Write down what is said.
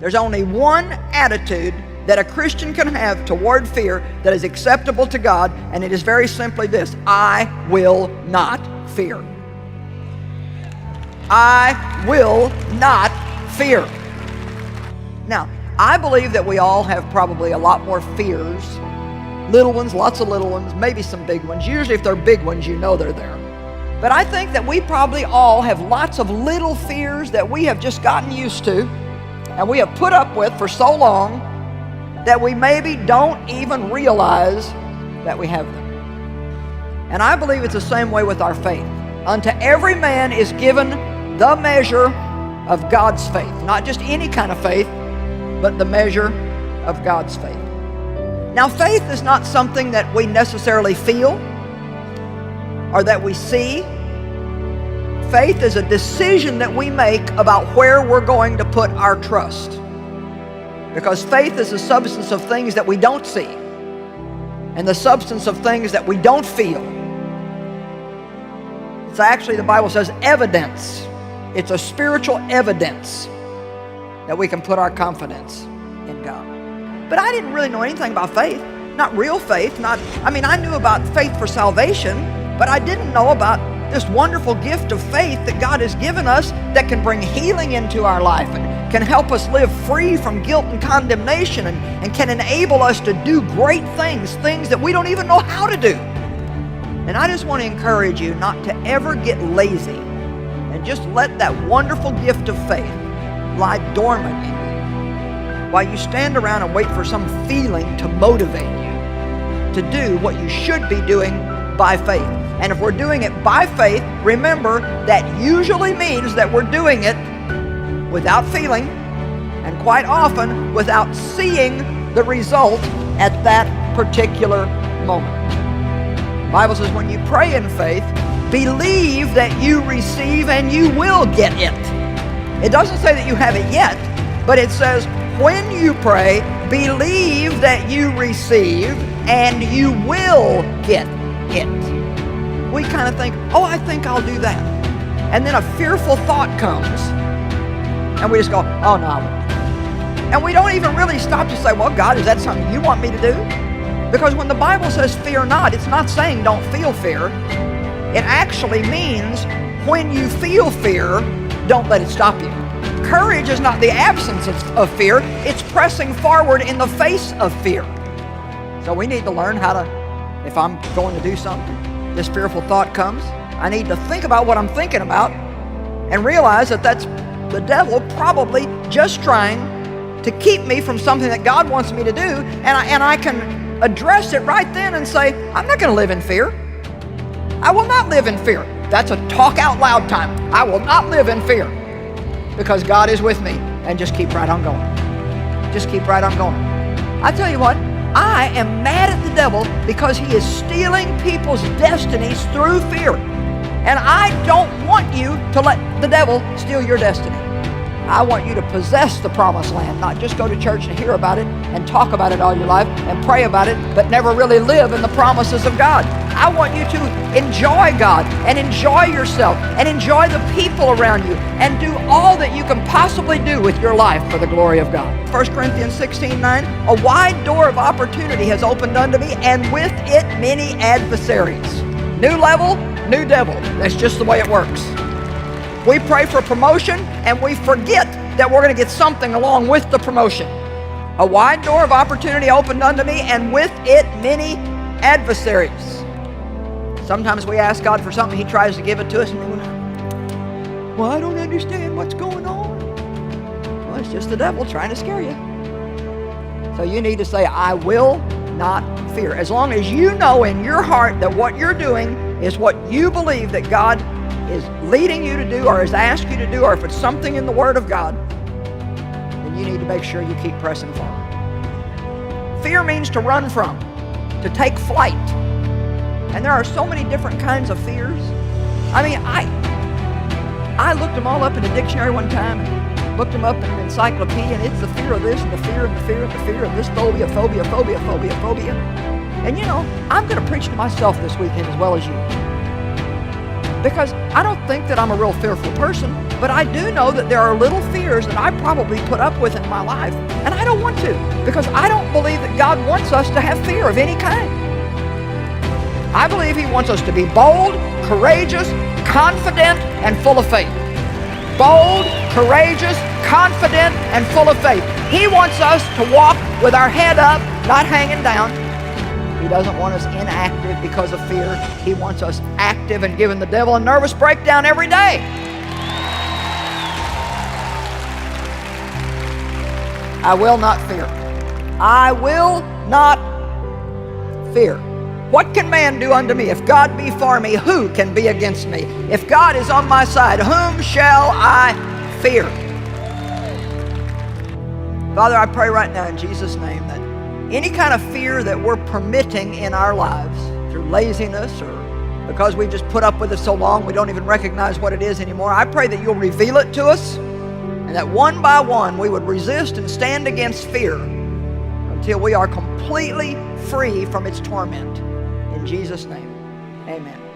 There's only one attitude that a Christian can have toward fear that is acceptable to God, and it is very simply this: I will not fear. I will not fear. Now, I believe that we all have probably a lot more fears. Little ones, lots of little ones, maybe some big ones. Usually if they're big ones, you know they're there. But I think that we probably all have lots of little fears that we have just gotten used to and we have put up with for so long that we maybe don't even realize that we have them. And I believe it's the same way with our faith. Unto every man is given the measure of God's faith. Not just any kind of faith, but the measure of God's faith. Now, faith is not something that we necessarily feel or that we see. Faith is a decision that we make about where we're going to put our trust. Because faith is the substance of things that we don't see and the substance of things that we don't feel. It's actually, the Bible says, evidence. It's a spiritual evidence that we can put our confidence in God. But I didn't really know anything about faith. Not real faith. I knew about faith for salvation, but I didn't know about this wonderful gift of faith that God has given us that can bring healing into our life and can help us live free from guilt and condemnation and can enable us to do great things that we don't even know how to do. And I just want to encourage you not to ever get lazy and just let that wonderful gift of faith lie dormant in you while you stand around and wait for some feeling to motivate you to do what you should be doing by faith. And if we're doing it by faith, remember that usually means that we're doing it without feeling and quite often without seeing the result at that particular moment. The Bible says when you pray in faith, believe that you receive and you will get it. It doesn't say that you have it yet, but it says when you pray, believe that you receive and you will get it. We kind of think, oh, I think I'll do that. And then a fearful thought comes and we just go, oh no, I won't. And we don't even really stop to say, well, God, is that something you want me to do? Because when the Bible says fear not, it's not saying don't feel fear. It actually means when you feel fear, don't let it stop you. Courage is not the absence of fear, it's pressing forward in the face of fear. So we need to learn how to, if I'm going to do something, this fearful thought comes, I need to think about what I'm thinking about and realize that that's the devil probably just trying to keep me from something that God wants me to do, and I can address it right then and say, I'm not going to live in fear. I will not live in fear. That's a talk out loud time. I will not live in fear because God is with me, and just keep right on going. Just keep right on going. I tell you what, I am mad at the devil because he is stealing people's destinies through fear. And I don't want you to let the devil steal your destiny. I want you to possess the promised land, not just go to church and hear about it and talk about it all your life and pray about it, but never really live in the promises of God. I want you to enjoy God and enjoy yourself and enjoy the people around you and do all that you can possibly do with your life for the glory of God. 1 Corinthians 16:9, a wide door of opportunity has opened unto me, and with it many adversaries. New level, new devil. That's just the way it works. We pray for promotion and we forget that we're going to get something along with the promotion. A wide door of opportunity opened unto me, and with it many adversaries. Sometimes we ask God for something, he tries to give it to us, and we go, well, I don't understand what's going on. Well, it's just the devil trying to scare you. So you need to say, I will not fear. As long as you know in your heart that what you're doing is what you believe that God is leading you to do or has asked you to do, or if it's something in the Word of God, then you need to make sure you keep pressing forward. Fear means to run from, to take flight. And there are so many different kinds of fears. I mean, I looked them all up in a dictionary one time and looked them up in an encyclopedia, and it's the fear of this and the fear and the fear and the fear of this phobia. And you know, I'm going to preach to myself this weekend as well as you. Because I don't think that I'm a real fearful person. But I do know that there are little fears that I probably put up with in my life, and I don't want to, because I don't believe that God wants us to have fear of any kind. I believe He wants us to be bold, courageous, confident, and full of faith. Bold, courageous, confident, and full of faith. He wants us to walk with our head up, not hanging down. He doesn't want us inactive because of fear. He wants us active and giving the devil a nervous breakdown every day. I will not fear. I will not fear. What can man do unto me? If God be for me, who can be against me? If God is on my side, whom shall I fear? Father, I pray right now in Jesus' name that any kind of fear that we're permitting in our lives through laziness or because we just put up with it so long we don't even recognize what it is anymore, I pray that you'll reveal it to us and that one by one we would resist and stand against fear until we are completely free from its torment. In Jesus' name, amen.